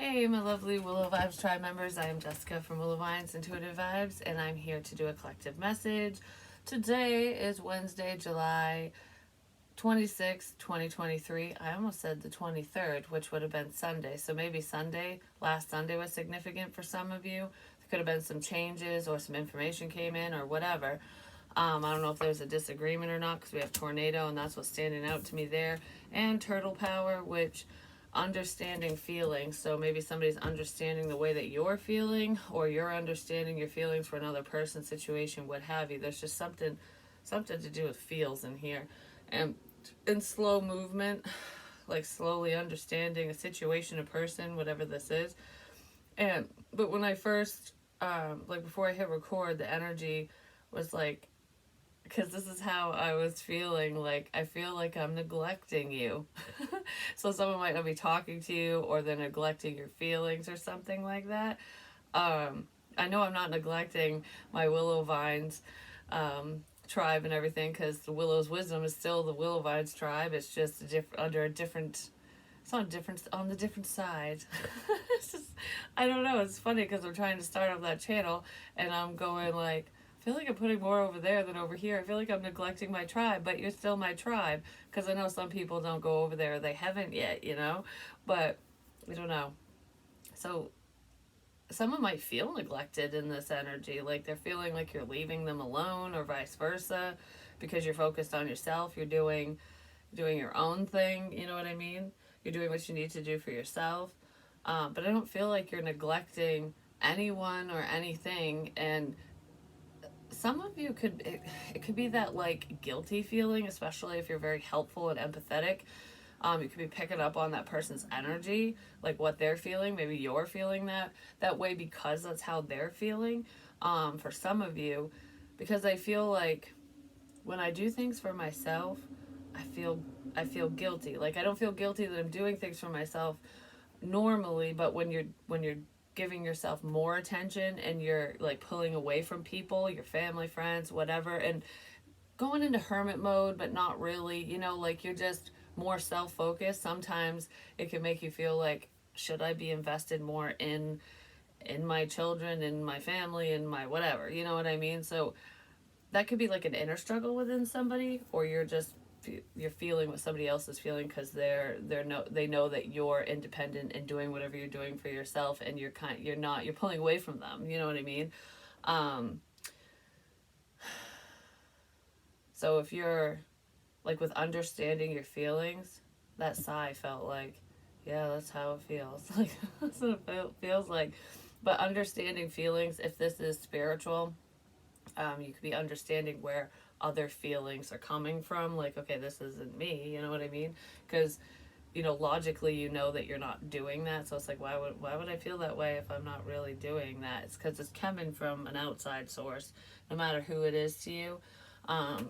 Hey, my lovely Willow Vibes Tribe members. I am Jessica from Willow Vines Intuitive Vibes, and I'm here to do a collective message. Today is Wednesday, July 26th, 2023. I almost said the 23rd, which would have been Sunday. So maybe last Sunday was significant for some of you. There could have been some changes or some information came in or whatever. I don't know if there's a disagreement or not because we have tornado, and that's what's standing out to me there. And turtle power, which understanding feelings. So maybe somebody's understanding the way that you're feeling, or you're understanding your feelings for another person, situation, what have you. There's just something to do with feels in here. And in slow movement, like slowly understanding a situation, a person, whatever this is. But when I first like before I hit record, the energy was like, because this is how I was feeling, like I feel like I'm neglecting you. So someone might not be talking to you, or they're neglecting your feelings or something like that. I know I'm not neglecting my Willow Vines tribe and everything, because the Willow's wisdom is still the Willow Vines tribe. It's just under a different, it's not different, on the different side. It's just, I don't know, it's funny because I'm trying to start up that channel and I'm going like, I feel like I'm putting more over there than over here. I feel like I'm neglecting my tribe, but you're still my tribe. Because I know some people don't go over there, they haven't yet, But I don't know. So someone might feel neglected in this energy. Like they're feeling like you're leaving them alone, or vice versa, because you're focused on yourself. You're doing your own thing. You know what I mean? You're doing what you need to do for yourself. But I don't feel like you're neglecting anyone or anything. And some of you it could be that like guilty feeling, especially if you're very helpful and empathetic. You could be picking up on that person's energy, like what they're feeling. Maybe you're feeling that way because that's how they're feeling. For some of you, because I feel like when I do things for myself, I feel guilty. Like I don't feel guilty that I'm doing things for myself normally, but when you're giving yourself more attention and you're like pulling away from people, your family, friends, whatever, and going into hermit mode, but not really, like you're just more self-focused. Sometimes it can make you feel like, should I be invested more in my children, in my family, in my whatever, you know what I mean? So that could be like an inner struggle within somebody, or you're feeling what somebody else is feeling because they know that you're independent and doing whatever you're doing for yourself, and you're pulling away from them, you know what I mean? So if you're like with understanding your feelings, that sigh felt like, yeah, that's how it feels. Like that's what it feels like. But understanding feelings, if this is spiritual, you could be understanding where other feelings are coming from. Like, okay, this isn't me. You know what I mean? Because logically, that you're not doing that. So it's like, why would I feel that way if I'm not really doing that? It's because it's coming from an outside source, no matter who it is to you.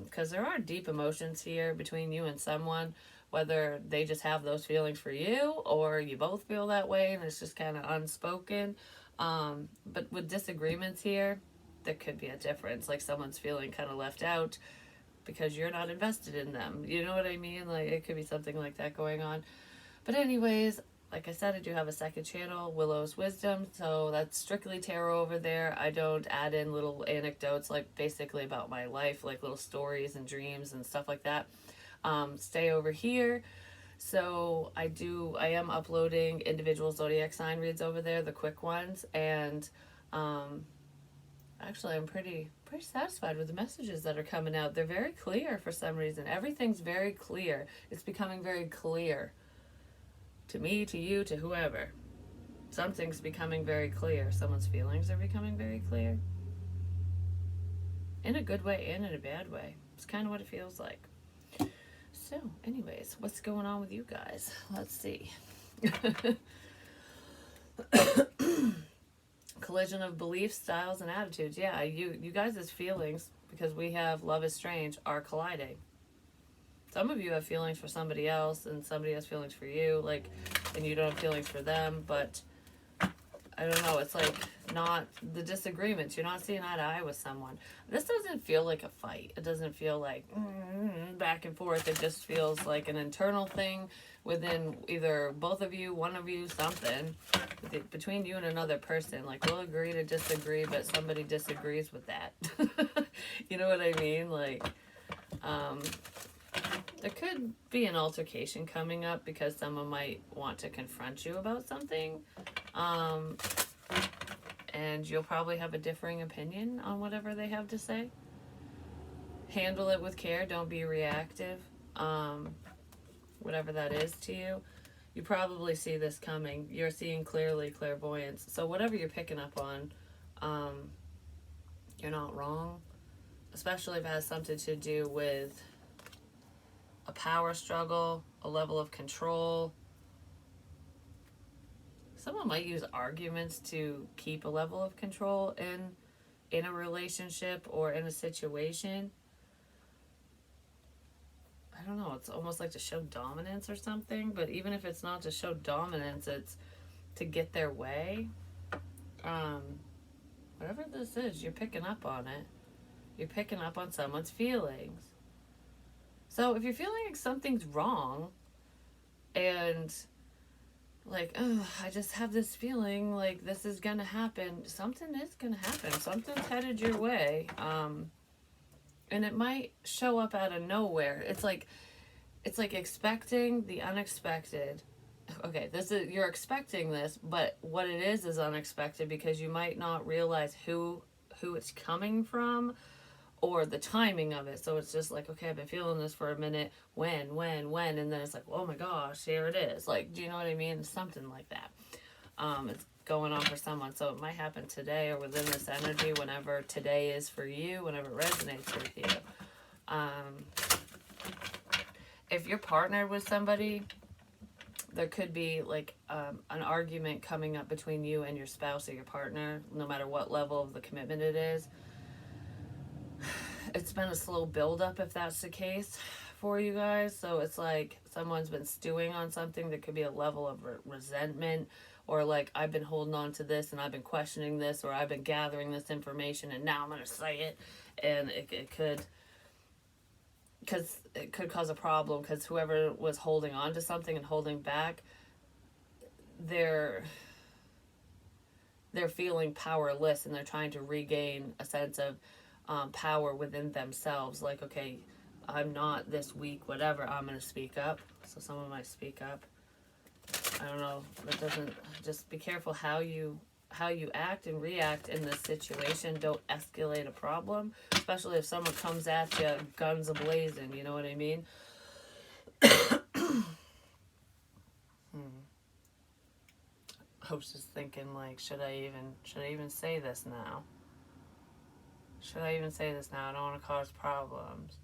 Because there are deep emotions here between you and someone, whether they just have those feelings for you or you both feel that way and it's just kind of unspoken. But with disagreements here, there could be a difference. Like someone's feeling kind of left out because you're not invested in them. You know what I mean? Like it could be something like that going on. But anyways, like I said, I do have a second channel, Willow's Wisdom, so that's strictly tarot over there. I don't add in little anecdotes, like basically about my life, like little stories and dreams and stuff like that. Stay over here. So I am uploading individual zodiac sign reads over there, the quick ones, and actually I'm pretty satisfied with the messages that are coming out. They're very clear for some reason. Everything's very clear. It's becoming very clear. To me, to you, to whoever. Something's becoming very clear. Someone's feelings are becoming very clear. In a good way and in a bad way. It's kind of what it feels like. So, anyways, what's going on with you guys? Let's see. Collision of beliefs, styles, and attitudes. Yeah, you guys' feelings, because we have love is strange, are colliding. Some of you have feelings for somebody else and somebody has feelings for you, like, and you don't have feelings for them, but I don't know, it's like not the disagreements. You're not seeing eye to eye with someone. This doesn't feel like a fight. It doesn't feel like back and forth. It just feels like an internal thing within either both of you, one of you, something between you and another person. Like, we'll agree to disagree, but somebody disagrees with that. You know what I mean? Like, there could be an altercation coming up because someone might want to confront you about something. And you'll probably have a differing opinion on whatever they have to say. Handle it with care. Don't be reactive. Whatever that is to you. You probably see this coming. You're seeing clearly, clairvoyance. So whatever you're picking up on, you're not wrong. Especially if it has something to do with a power struggle, a level of control. Someone might use arguments to keep a level of control in a relationship or in a situation. I don't know, it's almost like to show dominance or something, but even if it's not to show dominance, it's to get their way. Whatever this is, you're picking up on it. You're picking up on someone's feelings. So if you're feeling like something's wrong and like, oh, I just have this feeling like this is gonna happen, something is gonna happen. Something's headed your way. And it might show up out of nowhere. It's like expecting the unexpected. Okay, you're expecting this, but what it is unexpected because you might not realize who it's coming from or the timing of it. So it's just like, okay, I've been feeling this for a minute. When? And then it's like, oh my gosh, here it is. Like, do you know what I mean? Something like that. It's going on for someone. So it might happen today or within this energy, whenever today is for you, whenever it resonates with you. If you're partnered with somebody, there could be like an argument coming up between you and your spouse or your partner, no matter what level of the commitment it is. It's been a slow build-up if that's the case for you guys. So it's like someone's been stewing on something. There could be a level of resentment, or like, I've been holding on to this and I've been questioning this, or I've been gathering this information and now I'm going to say it. And it could, because it could cause a problem, because whoever was holding on to something and holding back, they're feeling powerless, and they're trying to regain a sense of power within themselves. Like, okay, I'm not this weak, whatever, I'm going to speak up. So someone might speak up. I don't know. That doesn't, just be careful how you act and react in this situation. Don't escalate a problem, especially if someone comes at you guns a-blazing, you know what I mean? I was just thinking, like, should I even say this now? Should I even say this now? I don't want to cause problems.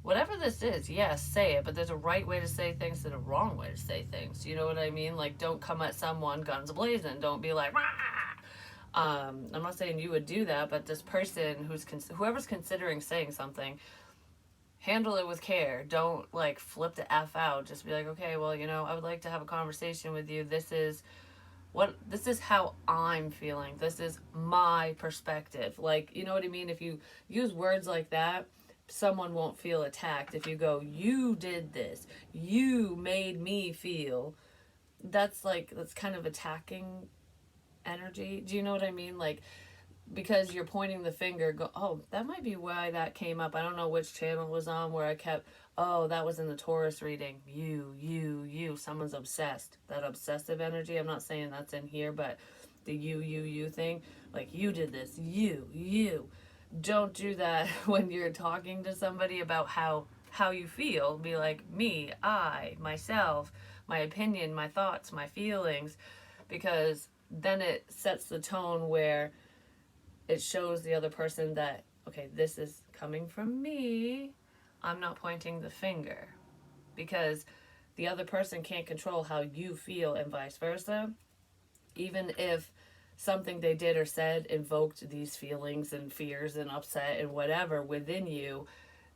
Whatever this is, yes, say it, but there's a right way to say things and a wrong way to say things. You know what I mean? Like, don't come at someone guns blazing. Don't be like, rah! I'm not saying you would do that, but this person whoever's considering saying something, handle it with care. Don't like flip the F out. Just be like, okay, well, I would like to have a conversation with you. This is how I'm feeling. This is my perspective. Like, you know what I mean? If you use words like that, someone won't feel attacked. If you go, you did this, you made me feel, that's kind of attacking energy. Do you know what I mean? Like, because you're pointing the finger, go, oh, that might be why that came up. I don't know which channel was on where I kept, oh, that was in the Taurus reading. You, someone's obsessed. That obsessive energy, I'm not saying that's in here, but the you thing, like, you did this, you. Don't do that when you're talking to somebody about how you feel. Be like, me, I, myself, my opinion, my thoughts, my feelings, because then it sets the tone where it shows the other person that, okay, this is coming from me. I'm not pointing the finger, because the other person can't control how you feel and vice versa. Even if something they did or said invoked these feelings and fears and upset and whatever within you,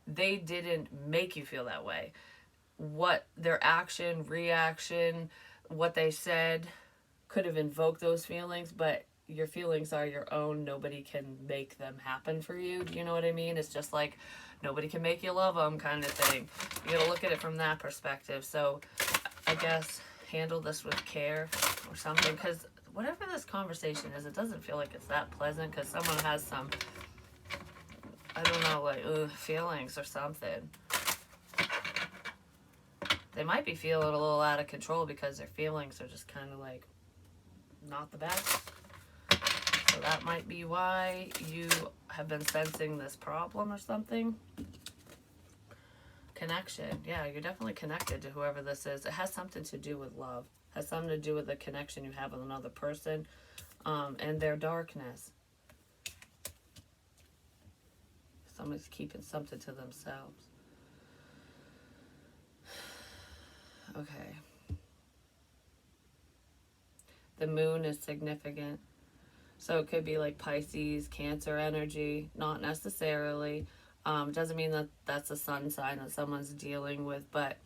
they didn't make you feel that way. What their action, reaction, what they said could have invoked those feelings, but your feelings are your own. Nobody can make them happen for you. Do you know what I mean? It's just like nobody can make you love them kind of thing. You gotta look at it from that perspective. So I guess handle this with care or something, because whatever this conversation is, it doesn't feel like it's that pleasant, because someone has some, I don't know, like, feelings or something. They might be feeling a little out of control because their feelings are just kind of like not the best. So that might be why you have been sensing this problem or something. Connection. Yeah, you're definitely connected to whoever this is. It has something to do with love. It has something to do with the connection you have with another person, and their darkness. Somebody's keeping something to themselves. Okay. The moon is significant. So it could be like Pisces, Cancer energy, not necessarily. Doesn't mean that that's a sun sign that someone's dealing with, but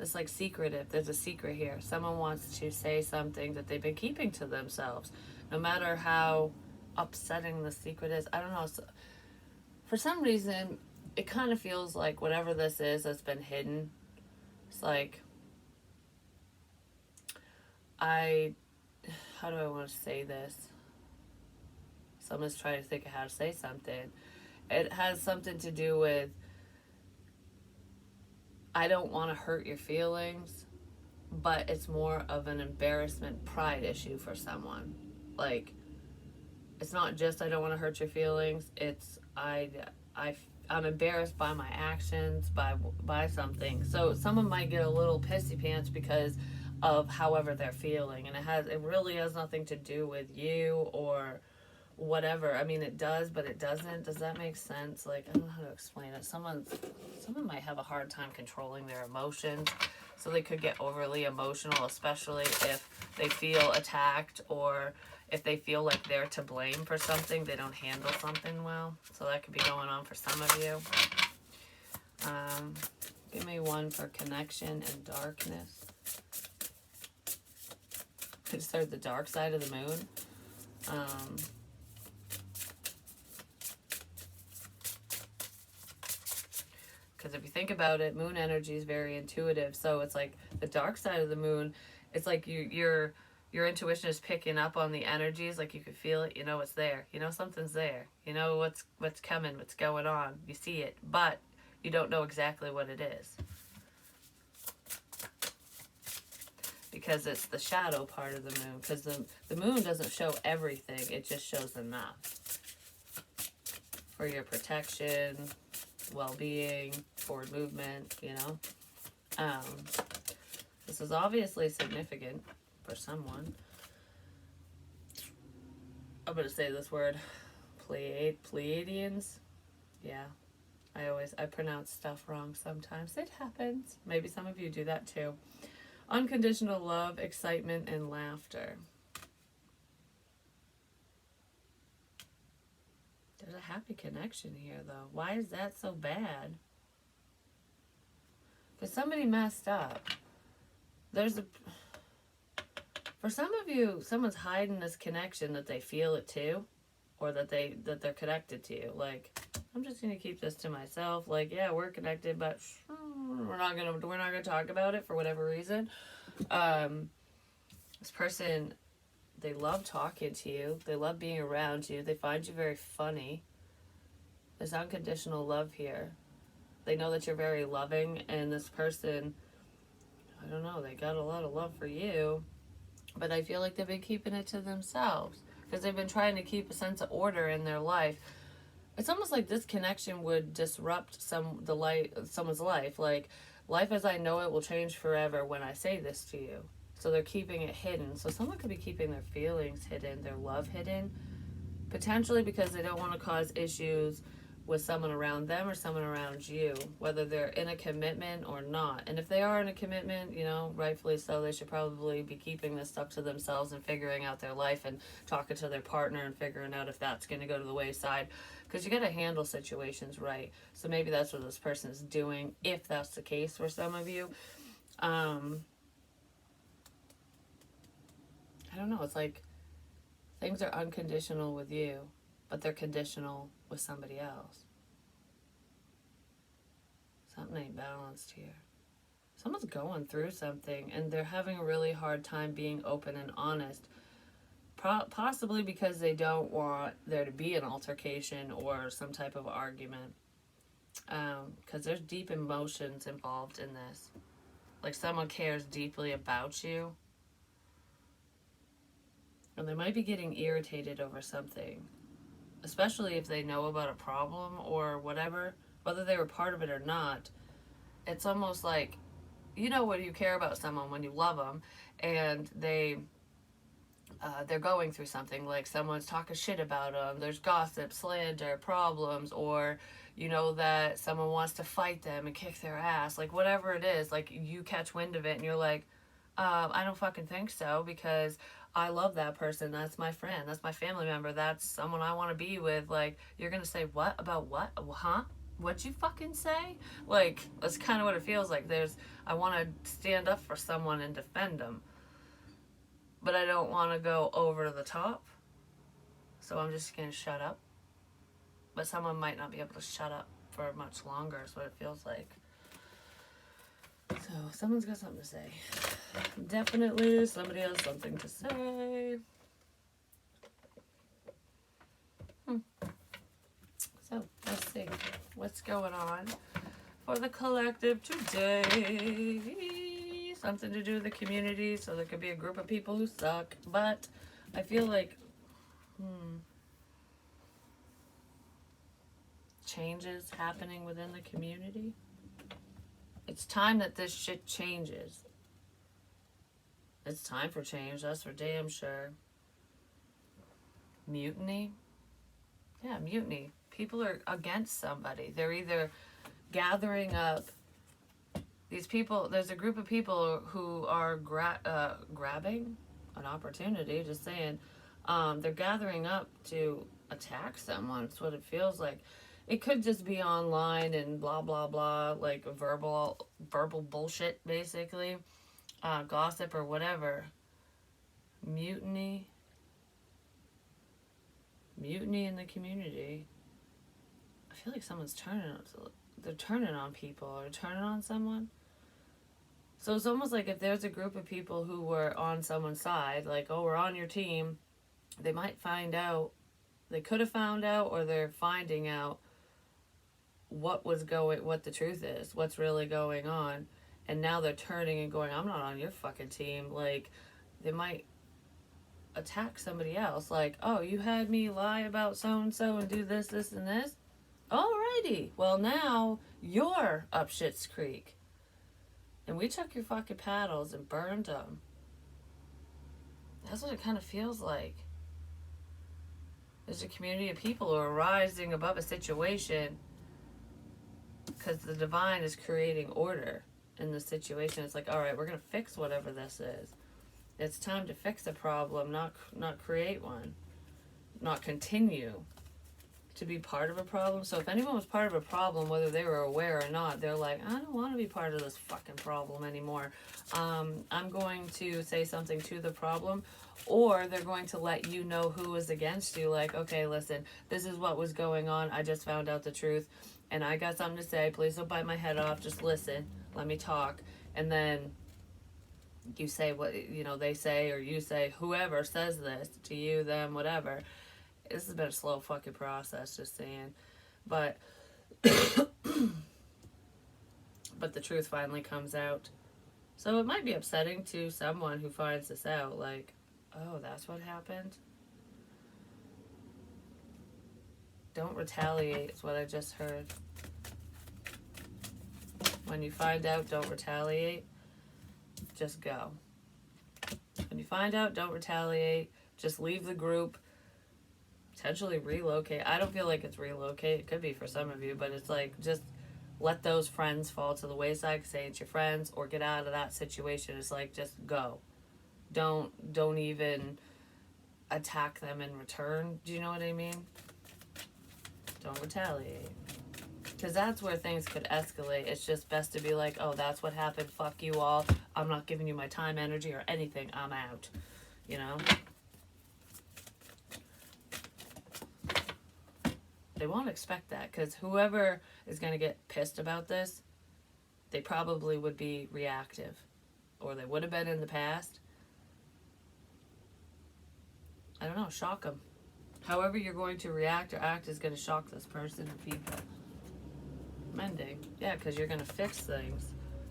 it's like secretive. There's a secret here. Someone wants to say something that they've been keeping to themselves. No matter how upsetting the secret is. I don't know. So, for some reason, it kind of feels like whatever this is that's been hidden, it's like, how do I want to say this? Someone's trying to think of how to say something. It has something to do with, I don't want to hurt your feelings, but it's more of an embarrassment pride issue for someone. Like, it's not just I don't want to hurt your feelings, it's I'm embarrassed by my actions, by something. So someone might get a little pissy pants because of however they're feeling, and it really has nothing to do with you or whatever. I mean, it does, but it doesn't. Does that make sense? Like, I don't know how to explain it. Someone might have a hard time controlling their emotions, so they could get overly emotional, especially if they feel attacked or if they feel like they're to blame for something, they don't handle something well. So that could be going on for some of you. Give me one for connection and darkness. I just heard the dark side of the moon. Because if you think about it, moon energy is very intuitive. So it's like the dark side of the moon, it's like your intuition is picking up on the energies. Like you can feel it, you know it's there. You know something's there. You know what's coming, what's going on. You see it, but you don't know exactly what it is. Because it's the shadow part of the moon. Because the moon doesn't show everything. It just shows enough. For your protection, well-being, forward movement, you know. This is obviously significant for someone. I'm going to say this word. Pleiadians. Yeah. I pronounce stuff wrong sometimes. It happens. Maybe some of you do that too. Unconditional love, excitement, and laughter. There's a happy connection here, though. Why is that so bad? Because somebody messed up. For some of you, someone's hiding this connection that they feel it too, or that they're connected to you. Like, I'm just gonna keep this to myself. Like, yeah, we're connected, but we're not gonna talk about it for whatever reason. This person, they love talking to you. They love being around you. They find you very funny. There's unconditional love here. They know that you're very loving, and this person, I don't know, they got a lot of love for you, but I feel like they've been keeping it to themselves because they've been trying to keep a sense of order in their life. It's almost like this connection would disrupt someone's life. Like, life as I know it will change forever when I say this to you. So they're keeping it hidden. So someone could be keeping their feelings hidden, their love hidden, potentially because they don't want to cause issues with someone around them or someone around you, whether they're in a commitment or not. And if they are in a commitment, you know, rightfully so, they should probably be keeping this stuff to themselves and figuring out their life and talking to their partner and figuring out if that's going to go to the wayside. Because you got to handle situations right. So maybe that's what this person is doing, if that's the case for some of you. It's like things are unconditional with you, but they're conditional with somebody else. Something ain't balanced here. Someone's going through something and they're having a really hard time being open and honest. Possibly because they don't want there to be an altercation or some type of argument. Because there's deep emotions involved in this. Like someone cares deeply about you. And they might be getting irritated over something. Especially if they know about a problem or whatever. Whether they were part of it or not. It's almost like, you know, when you care about someone, when you love them, and they're going through something, like someone's talking shit about them, there's gossip, slander, problems, or you know that someone wants to fight them and kick their ass, like whatever it is, like you catch wind of it and you're like, I don't fucking think so, because I love that person, that's my friend, that's my family member, that's someone I want to be with. Like, you're gonna say, what? About what? Huh? What'd you fucking say? Like, that's kind of what it feels like. I want to stand up for someone and defend them, but I don't want to go over the top, so I'm just gonna shut up. But someone might not be able to shut up for much longer, is what it feels like. So someone's got something to say. Definitely somebody has something to say. So let's see what's going on for the collective today. Something to do with the community, so there could be a group of people who suck, but I feel like changes happening within the community. It's time that this shit changes. It's time for change, that's for damn sure. Mutiny? Yeah, mutiny. People are against somebody. They're either gathering up these people. There's a group of people who are grabbing an opportunity, just saying. They're gathering up to attack someone. That's what it feels like. It could just be online and blah, blah, blah, like verbal bullshit, basically. Gossip or whatever. Mutiny in the community. I feel like someone's they're turning on people or turning on someone. So it's almost like if there's a group of people who were on someone's side, like, oh, we're on your team, they might find out, they could have found out, or they're finding out what the truth is, what's really going on. And now they're turning and going, I'm not on your fucking team. Like, they might attack somebody else. Like, oh, you had me lie about so-and-so and do this, this, and this? Alrighty. Well, now you're up shit's creek. And we took your fucking paddles and burned them. That's what it kind of feels like. There's a community of people who are rising above a situation because the divine is creating order in the situation. It's like, all right, we're going to fix whatever this is. It's time to fix a problem, not create one. Not continue to be part of a problem. So if anyone was part of a problem, whether they were aware or not, they're like, I don't want to be part of this fucking problem anymore. I'm going to say something to the problem, or they're going to let you know who is against you. Like, okay, listen, this is what was going on. I just found out the truth, and I got something to say. Please don't bite my head off. Just listen. Let me talk. And then you say what, they say, or you say, whoever says this to you, them, whatever. This has been a slow fucking process, just saying. But but the truth finally comes out. So it might be upsetting to someone who finds this out, like, oh, that's what happened? Don't retaliate is what I just heard. When you find out, don't retaliate. Just go. When you find out, don't retaliate. Just leave the group. Potentially relocate. I don't feel like it's relocate. It could be for some of you, but it's like, just let those friends fall to the wayside. Say it's your friends, or get out of that situation. It's like, just go. Don't even attack them in return. Do you know what I mean? Don't retaliate. Because that's where things could escalate. It's just best to be like, oh, that's what happened. Fuck you all. I'm not giving you my time, energy, or anything. I'm out. they won't expect that, because whoever is going to get pissed about this, they probably would be reactive, or they would have been in the past. I don't know, shock them. However you're going to react or act is going to shock this person or people. Mending. Yeah, because you're going to fix things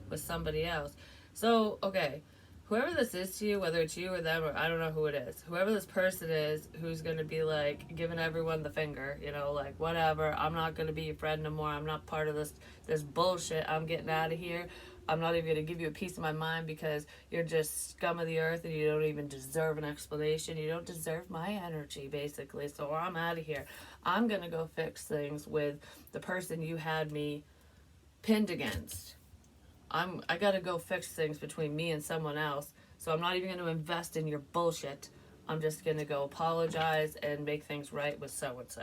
with somebody else. So, okay, whoever this is to you, whether it's you or them, or I don't know who it is, whoever this person is who's going to be like giving everyone the finger, you know, like, whatever, I'm not going to be your friend no more, I'm not part of this bullshit, I'm getting out of here, I'm not even going to give you a piece of my mind because you're just scum of the earth and you don't even deserve an explanation, you don't deserve my energy, basically, so I'm out of here. I'm going to go fix things with the person you had me pinned against. I gotta go fix things between me and someone else, so I'm not even gonna invest in your bullshit. I'm just gonna go apologize and make things right with so-and-so.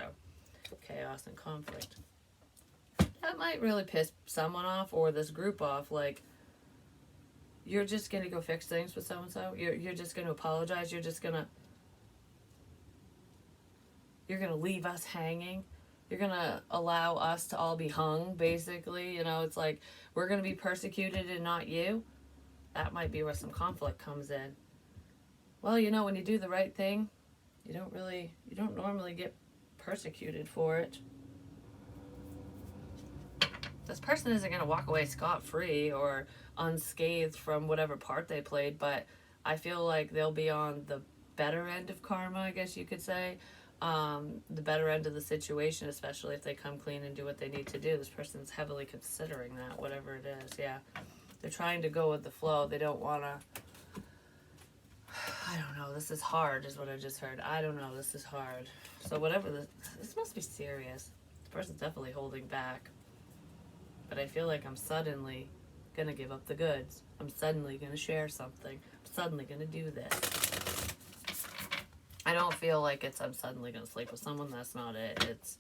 Chaos and conflict. That might really piss someone off, or this group off, like, you're just gonna go fix things with so-and-so? You're just gonna apologize? You're gonna leave us hanging? You're going to allow us to all be hung, basically. You know, it's like, we're going to be persecuted and not you. That might be where some conflict comes in. Well, you know, when you do the right thing, you don't normally get persecuted for it. This person isn't going to walk away scot-free or unscathed from whatever part they played, but I feel like they'll be on the better end of karma, I guess you could say. The better end of the situation, especially if they come clean and do what they need to do. This person's heavily considering that, whatever it is. Yeah, they're trying to go with the flow. They don't want to, I don't know, this is hard is what I just heard. I don't know, this is hard. So whatever, this must be serious. This person's definitely holding back. But I feel like I'm suddenly gonna give up the goods. I'm suddenly gonna share something. I'm suddenly gonna do this. I don't feel like I'm suddenly going to sleep with someone. That's not it. It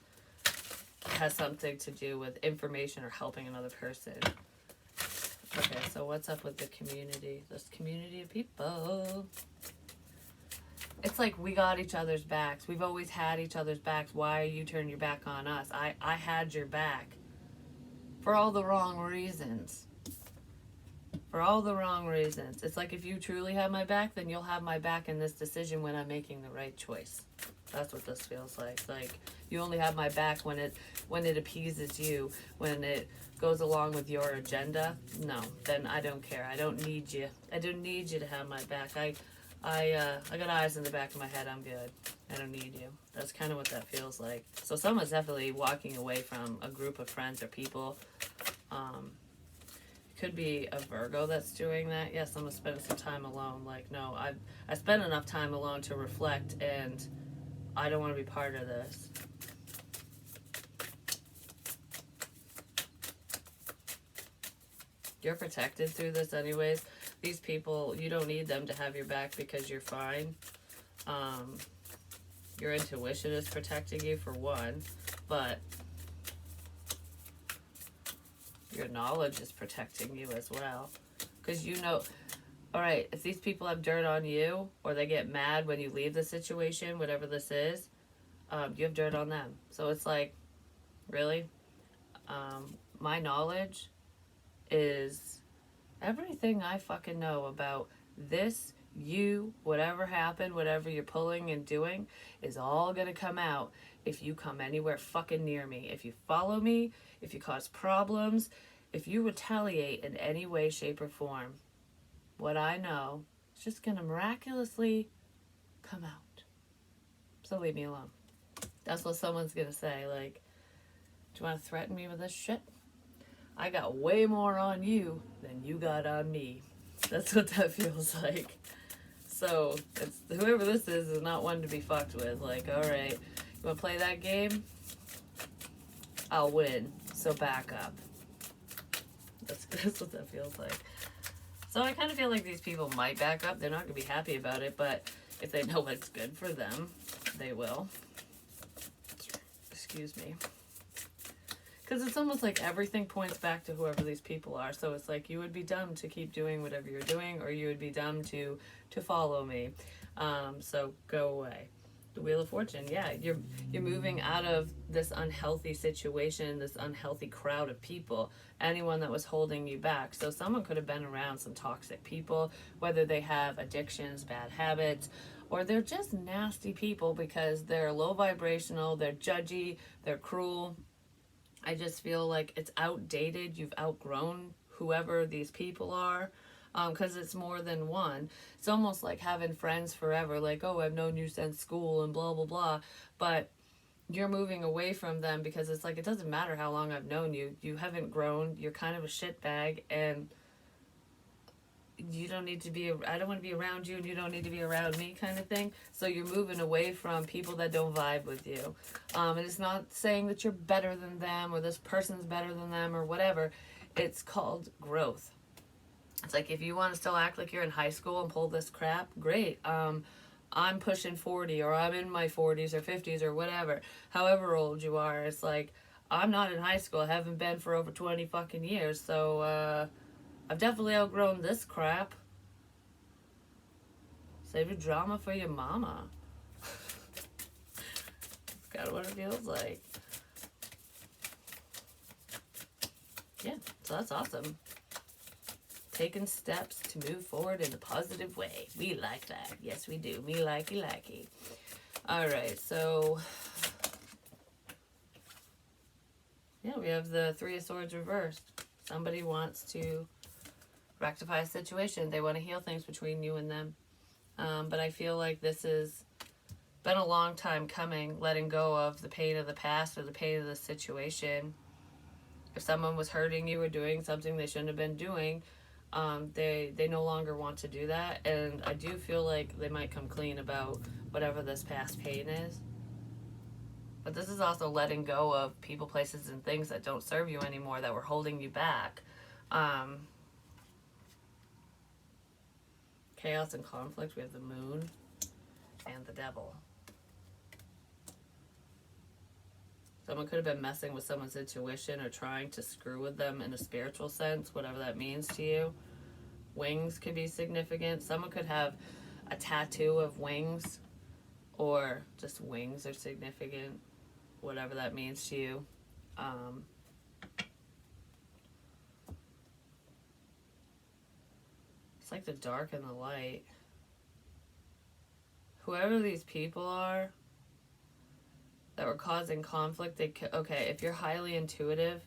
has something to do with information or helping another person. Okay, so what's up with the community? This community of people. It's like we got each other's backs. We've always had each other's backs. Why are you turning your back on us? I had your back. For all the wrong reasons. For all the wrong reasons. It's like, if you truly have my back, then you'll have my back in this decision when I'm making the right choice. That's what this feels like. It's like, you only have my back when it appeases you, when it goes along with your agenda. No, then I don't care. I don't need you. I don't need you to have my back. I got eyes in the back of my head. I'm good. I don't need you. That's kind of what that feels like. So someone's definitely walking away from a group of friends or people. Could be a Virgo that's doing that. Yes, I'm spending some time alone. Like, no, I spent enough time alone to reflect, and I don't want to be part of this. You're protected through this anyways. These people, you don't need them to have your back because you're fine. Your intuition is protecting you, for one, but your knowledge is protecting you as well. Because you know, alright, if these people have dirt on you, or they get mad when you leave the situation, whatever this is, you have dirt on them. So it's like, really? My knowledge is everything I fucking know about this, you, whatever happened, whatever you're pulling and doing, is all gonna come out if you come anywhere fucking near me. If you follow me, if you cause problems, if you retaliate in any way, shape, or form, what I know is just gonna miraculously come out. So leave me alone. That's what someone's gonna say. Like, do you want to threaten me with this shit? I got way more on you than you got on me. That's what that feels like. So, whoever this is not one to be fucked with. Like, alright, you want to play that game? I'll win, so back up. That's what that feels like. So I kind of feel like these people might back up. They're not going to be happy about it, but if they know what's good for them, they will. Excuse me. Because it's almost like everything points back to whoever these people are. So it's like, you would be dumb to keep doing whatever you're doing, or you would be dumb to follow me. So go away. The Wheel of Fortune, yeah. You're moving out of this unhealthy situation, this unhealthy crowd of people, anyone that was holding you back. So someone could have been around some toxic people, whether they have addictions, bad habits, or they're just nasty people because they're low vibrational, they're judgy, they're cruel. I just feel like it's outdated. You've outgrown whoever these people are, because it's more than one. It's almost like having friends forever, like, oh, I've known you since school and blah, blah, blah. But you're moving away from them because it's like, it doesn't matter how long I've known you. You haven't grown. You're kind of a shitbag, and you don't need to be, I don't want to be around you and you don't need to be around me, kind of thing. So you're moving away from people that don't vibe with you. And it's not saying that you're better than them or this person's better than them or whatever. It's called growth. It's like, if you want to still act like you're in high school and pull this crap, great. I'm pushing 40, or I'm in my 40s or 50s or whatever, however old you are. It's like, I'm not in high school. I haven't been for over 20 fucking years. So, I've definitely outgrown this crap. Save your drama for your mama. It's kind of what it feels like. Yeah, so that's awesome. Taking steps to move forward in a positive way. We like that. Yes, we do. Me likey likey. Alright, so yeah, we have the Three of Swords reversed. Somebody wants to rectify a situation. They want to heal things between you and them. But I feel like this has been a long time coming, letting go of the pain of the past or the pain of the situation. If someone was hurting you or doing something they shouldn't have been doing, they no longer want to do that. And I do feel like they might come clean about whatever this past pain is. But this is also letting go of people, places, and things that don't serve you anymore, that were holding you back. Chaos and conflict, we have the moon and the devil. Someone could have been messing with someone's intuition or trying to screw with them in a spiritual sense, whatever that means to you. Wings could be significant. Someone could have a tattoo of wings, or just wings are significant, whatever that means to you. It's like the dark and the light. Whoever these people are that were causing conflict, okay, if you're highly intuitive,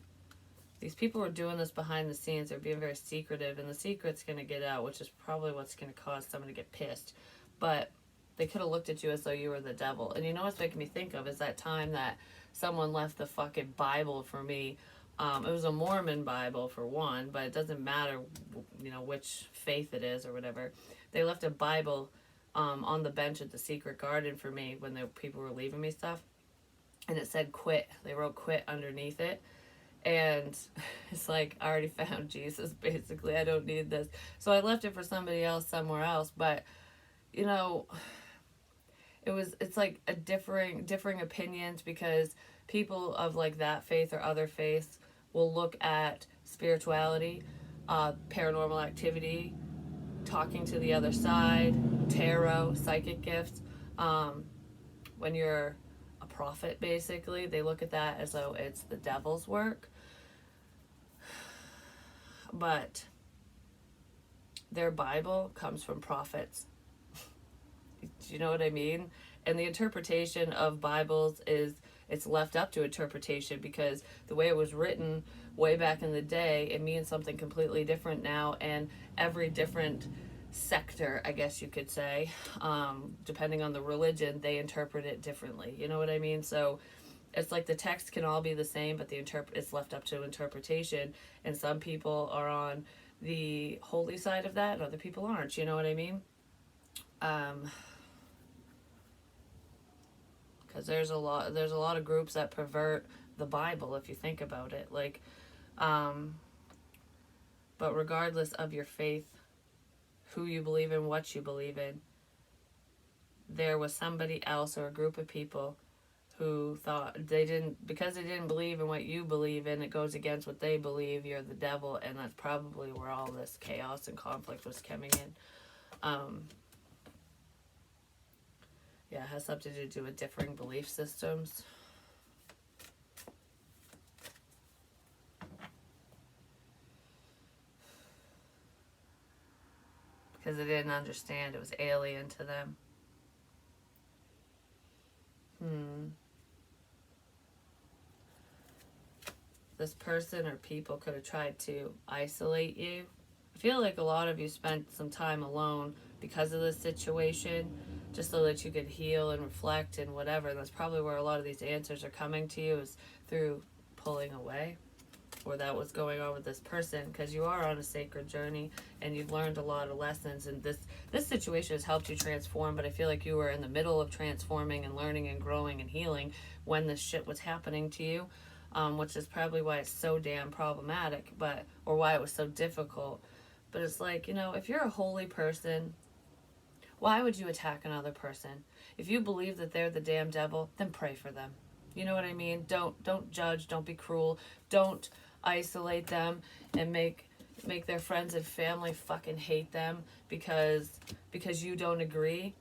these people were doing this behind the scenes. They're being very secretive, and the secret's going to get out, which is probably what's going to cause someone to get pissed. But they could have looked at you as though you were the devil. And you know what's making me think of is that time that someone left the fucking Bible for me. It was a Mormon Bible, for one, but it doesn't matter, you know, which faith it is or whatever. They left a Bible on the bench at the secret garden for me when the people were leaving me stuff. And it said quit. They wrote quit underneath it. And it's like, I already found Jesus, basically. I don't need this. So I left it for somebody else somewhere else. But, you know, it's like a differing opinions, because people of like that faith or other faiths will look at spirituality, paranormal activity, talking to the other side, tarot, psychic gifts. When you're a prophet, basically, they look at that as though it's the devil's work. But their Bible comes from prophets. Do you know what I mean? And the interpretation of Bibles it's left up to interpretation, because the way it was written way back in the day, it means something completely different now. And every different sector, I guess you could say, depending on the religion, they interpret it differently. You know what I mean? So it's like the text can all be the same, but it's left up to interpretation. And some people are on the holy side of that, and other people aren't. You know what I mean? Because there's a lot of groups that pervert the Bible, if you think about it. Like, but regardless of your faith, who you believe in, what you believe in, there was somebody else or a group of people who thought because they didn't believe in what you believe in, it goes against what they believe, you're the devil. And that's probably where all this chaos and conflict was coming in. Yeah, it has something to do with differing belief systems. Because they didn't understand. It was alien to them. This person or people could have tried to isolate you. I feel like a lot of you spent some time alone because of this situation, just so that you could heal and reflect and whatever. And that's probably where a lot of these answers are coming to you, is through pulling away, or that was going on with this person, because you are on a sacred journey and you've learned a lot of lessons, and this situation has helped you transform. But I feel like you were in the middle of transforming and learning and growing and healing when this shit was happening to you, which is probably why it's so damn problematic, or why it was so difficult. But it's like, if you're a holy person, why would you attack another person? If you believe that they're the damn devil, then pray for them. You know what I mean? Don't judge, don't be cruel, don't isolate them and make their friends and family fucking hate them because you don't agree.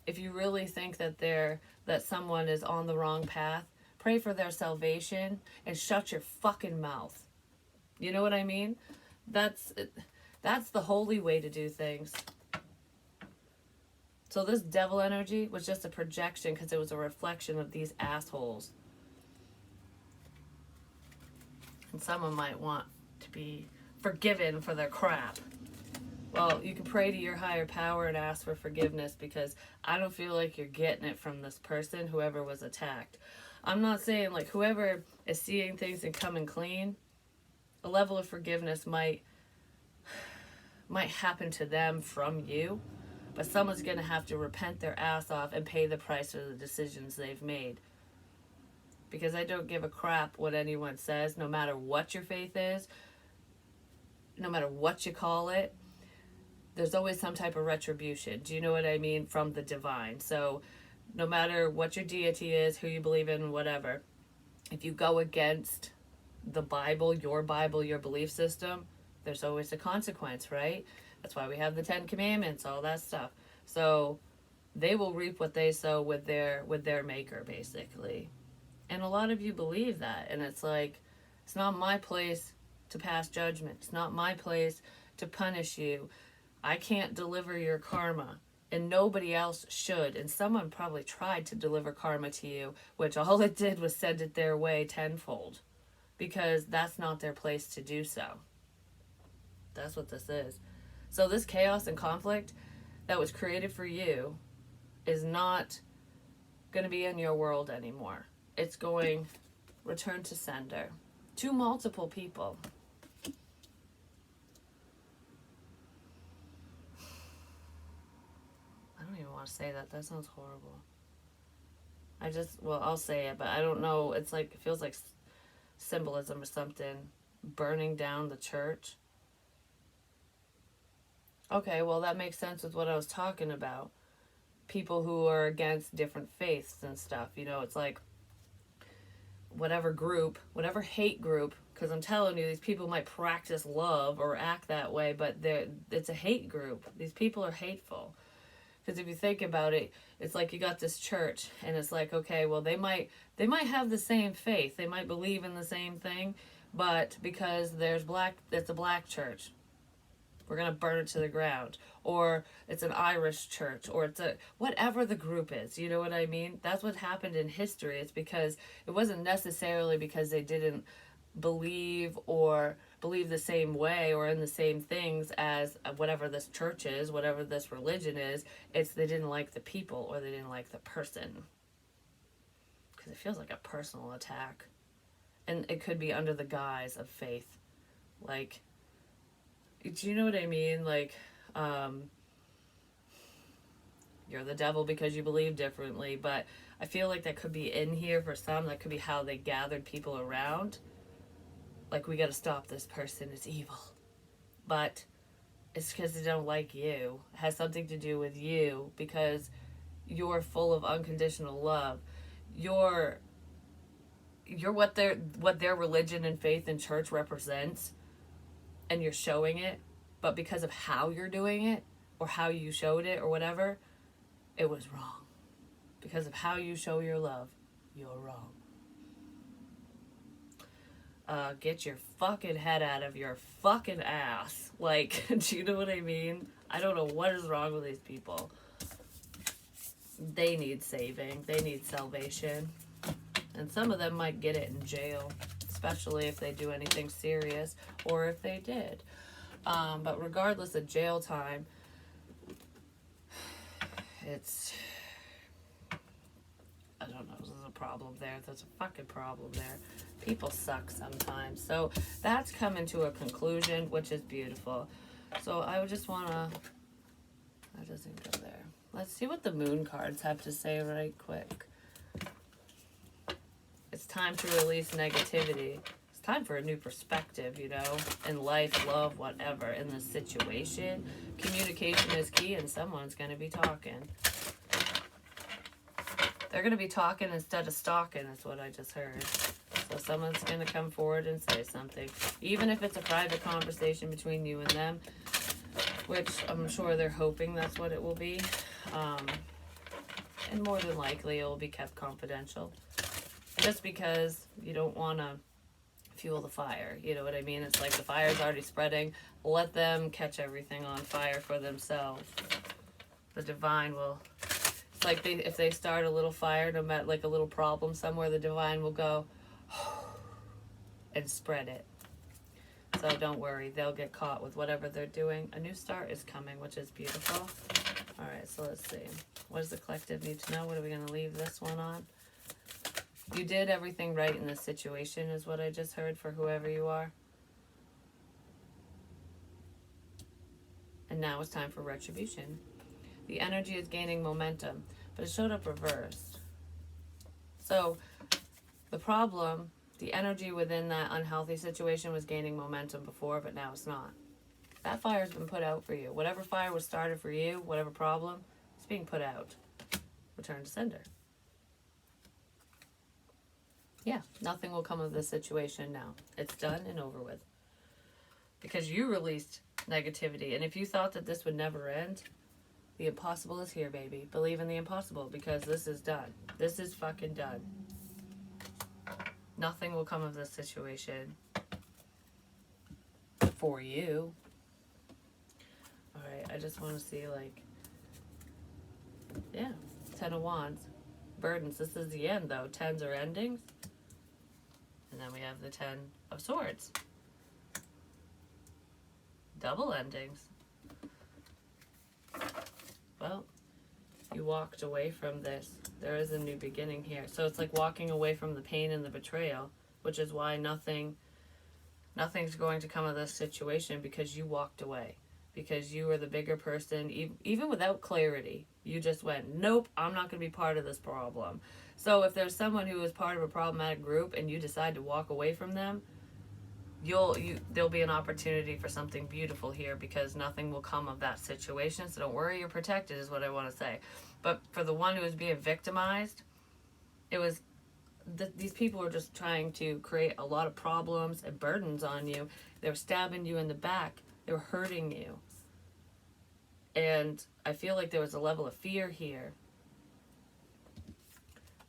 If you really think that someone is on the wrong path, pray for their salvation and shut your fucking mouth. You know what I mean? That's the holy way to do things. So this devil energy was just a projection because it was a reflection of these assholes. And someone might want to be forgiven for their crap. Well, you can pray to your higher power and ask for forgiveness, because I don't feel like you're getting it from this person, whoever was attacked. I'm not saying like whoever is seeing things and coming clean, a level of forgiveness might happen to them from you, but someone's going to have to repent their ass off and pay the price for the decisions they've made. Because I don't give a crap what anyone says, no matter what your faith is, no matter what you call it, there's always some type of retribution. Do you know what I mean? From the divine. So no matter what your deity is, who you believe in, whatever, if you go against the Bible, your belief system, there's always a consequence, right? That's why we have the 10 Commandments, all that stuff. So they will reap what they sow with their maker, basically. And a lot of you believe that, and it's like, it's not my place to pass judgment. It's not my place to punish you. I can't deliver your karma, and nobody else should. And someone probably tried to deliver karma to you, which all it did was send it their way tenfold, because that's not their place to do so. That's what this is. So this chaos and conflict that was created for you is not going to be in your world anymore. It's going return to sender to multiple people. I don't even want to say that. That sounds horrible. I'll say it, but I don't know. It's like, it feels like symbolism or something. Burning down the church. Okay, well, that makes sense with what I was talking about. People who are against different faiths and stuff. It's like, whatever group, whatever hate group, because I'm telling you, these people might practice love or act that way, but it's a hate group. These people are hateful. Because if you think about it, it's like you got this church, and it's like, okay, well, they might have the same faith, they might believe in the same thing, but because it's a black church, we're going to burn it to the ground. Or it's an Irish church, or it's whatever the group is. You know what I mean? That's what happened in history. It's because it wasn't necessarily because they didn't believe the same way or in the same things as whatever this church is, whatever this religion is. It's they didn't like the people, or they didn't like the person. Because it feels like a personal attack. And it could be under the guise of faith. Like, do you know what I mean? Like, you're the devil because you believe differently, but I feel like that could be in here for some. That could be how they gathered people around. Like, we got to stop this person, it's evil. But it's because they don't like you. It has something to do with you, because you're full of unconditional love. You're what their religion and faith and church represents, and you're showing it. But because of how you're doing it, or how you showed it, or whatever, it was wrong. because of how you show your love, you're wrong. Get your fucking head out of your fucking ass. Like, do you know what I mean? I don't know what is wrong with these people. They need saving. They need salvation. And some of them might get it in jail, especially if they do anything serious or if they did. But regardless of jail time, it's... I don't know, there's a problem there. There's a fucking problem there. People suck sometimes. So that's coming to a conclusion, which is beautiful. So I would just want to... That doesn't go there. Let's see what the moon cards have to say right quick. It's time to release negativity. It's time for a new perspective, you know, in life, love, whatever. In this situation, communication is key, and someone's going to be talking. They're going to be talking instead of stalking, is what I just heard. So someone's going to come forward and say something. Even if it's a private conversation between you and them, which I'm sure they're hoping that's what it will be. And more than likely, it will be kept confidential. Just because you don't want to fuel the fire. You know what I mean? It's like the fire's already spreading. Let them catch everything on fire for themselves. The divine will... It's like if they start a little fire, no matter, like a little problem somewhere, the divine will go and spread it. So don't worry. They'll get caught with whatever they're doing. A new start is coming, which is beautiful. All right, so let's see. What does the collective need to know? What are we going to leave this one on? You did everything right in this situation, is what I just heard for whoever you are. And now it's time for retribution. The energy is gaining momentum, but it showed up reversed. So the problem, the energy within that unhealthy situation was gaining momentum before, but now it's not. That fire's been put out for you. Whatever fire was started for you, whatever problem, it's being put out. Return to sender. Yeah, nothing will come of this situation now. It's done and over with. Because you released negativity. And if you thought that this would never end, the impossible is here, baby. Believe in the impossible, because this is done. This is fucking done. Nothing will come of this situation for you. Alright, I just want to see, like, yeah, 10 of Wands. Burdens. This is the end, though. 10s are endings. And then we have the 10 of Swords. Double endings. Well, you walked away from this. There is a new beginning here. So it's like walking away from the pain and the betrayal, which is why nothing's going to come of this situation, because you walked away. Because you were the bigger person, even without clarity. You just went, nope, I'm not going to be part of this problem. So if there's someone who is part of a problematic group and you decide to walk away from them, there'll be an opportunity for something beautiful here, because nothing will come of that situation. So don't worry, you're protected, is what I want to say. But for the one who was being victimized, it was these people were just trying to create a lot of problems and burdens on you. They were stabbing you in the back. They were hurting you. And I feel like there was a level of fear here.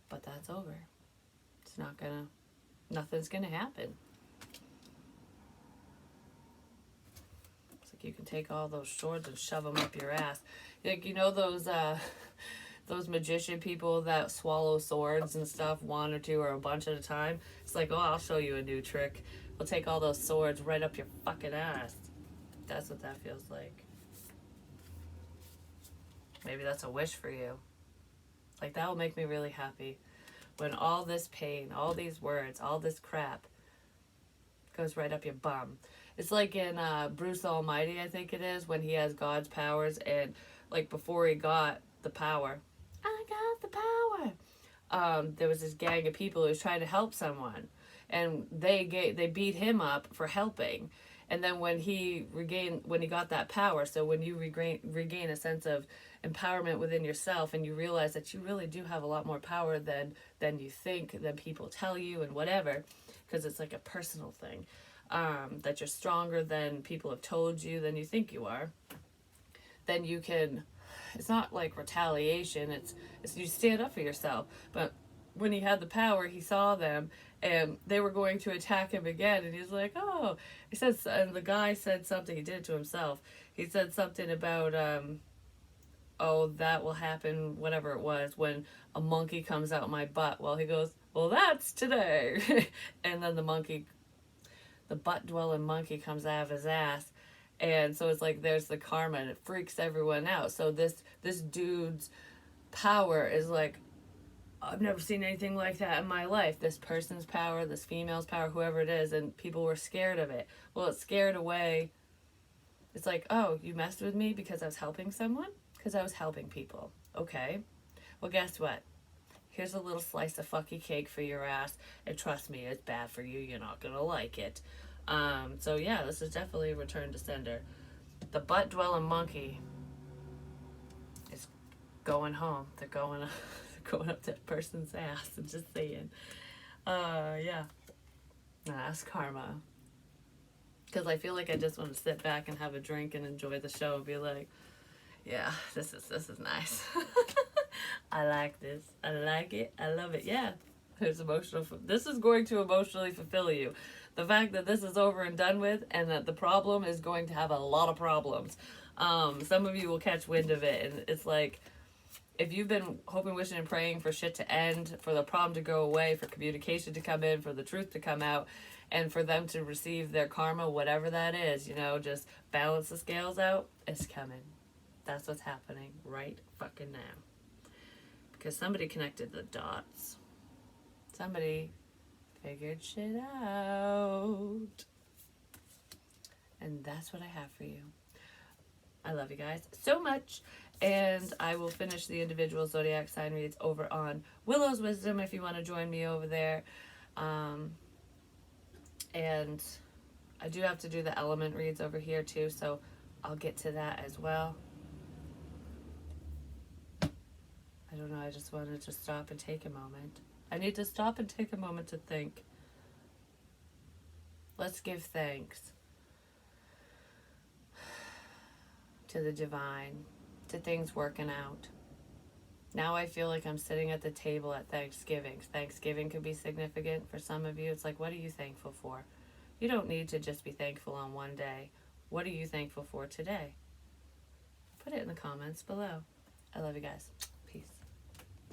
But that's over. It's nothing's gonna happen. It's like you can take all those swords and shove them up your ass. Like, you know those magician people that swallow swords and stuff, one or two or a bunch at a time? It's like, oh, I'll show you a new trick. We'll take all those swords right up your fucking ass. That's what that feels like. Maybe that's a wish for you. Like, that will make me really happy. When all this pain, all these words, all this crap goes right up your bum. It's like in Bruce Almighty, I think it is, when he has God's powers, and like before he got the power, I got the power. There was this gang of people who was trying to help someone, and they beat him up for helping. And then when he got that power, so when you regain a sense of empowerment within yourself, and you realize that you really do have a lot more power than you think, than people tell you and whatever, because it's like a personal thing, that you're stronger than people have told you, than you think you are, then you can it's not like retaliation. It's you stand up for yourself. But when he had the power, he saw them and they were going to attack him again, and he's like, "Oh," he says, and the guy said something. He did it to himself. He said something about, "Oh, that will happen." Whatever it was, when a monkey comes out my butt. Well, he goes, "Well, that's today," and then the butt dwelling monkey comes out of his ass. And so it's like there's the karma and it freaks everyone out. So this dude's power is like, I've never seen anything like that in my life. This person's power, this female's power, whoever it is, and people were scared of it. Well, it scared away. It's like, oh, you messed with me because I was helping someone? Because I was helping people. Okay. Well, guess what? Here's a little slice of fucky cake for your ass, and trust me, it's bad for you. You're not gonna like it. So yeah, this is definitely a return to sender. The butt dwelling monkey is going home. They're going they're going up that person's ass. I'm just saying. Yeah. Nah, that's karma. Because I feel like I just want to sit back and have a drink and enjoy the show and be like, yeah, this is nice. I like this. I like it. I love it. Yeah. There's emotional. This is going to emotionally fulfill you. The fact that this is over and done with, and that the problem is going to have a lot of problems. Some of you will catch wind of it, and it's like, if you've been hoping, wishing, and praying for shit to end, for the problem to go away, for communication to come in, for the truth to come out, and for them to receive their karma, whatever that is, just balance the scales out, it's coming. That's what's happening right fucking now. Because somebody connected the dots. Somebody figured shit out. And that's what I have for you. I love you guys so much. And I will finish the individual zodiac sign reads over on Willow's Wisdom if you want to join me over there. And I do have to do the element reads over here too, so I'll get to that as well. I don't know, I just wanted to stop and take a moment. I need to stop and take a moment to think. Let's give thanks to the divine, to things working out. Now I feel like I'm sitting at the table at Thanksgiving. Thanksgiving could be significant for some of you. It's like, what are you thankful for? You don't need to just be thankful on one day. What are you thankful for today? Put it in the comments below. I love you guys.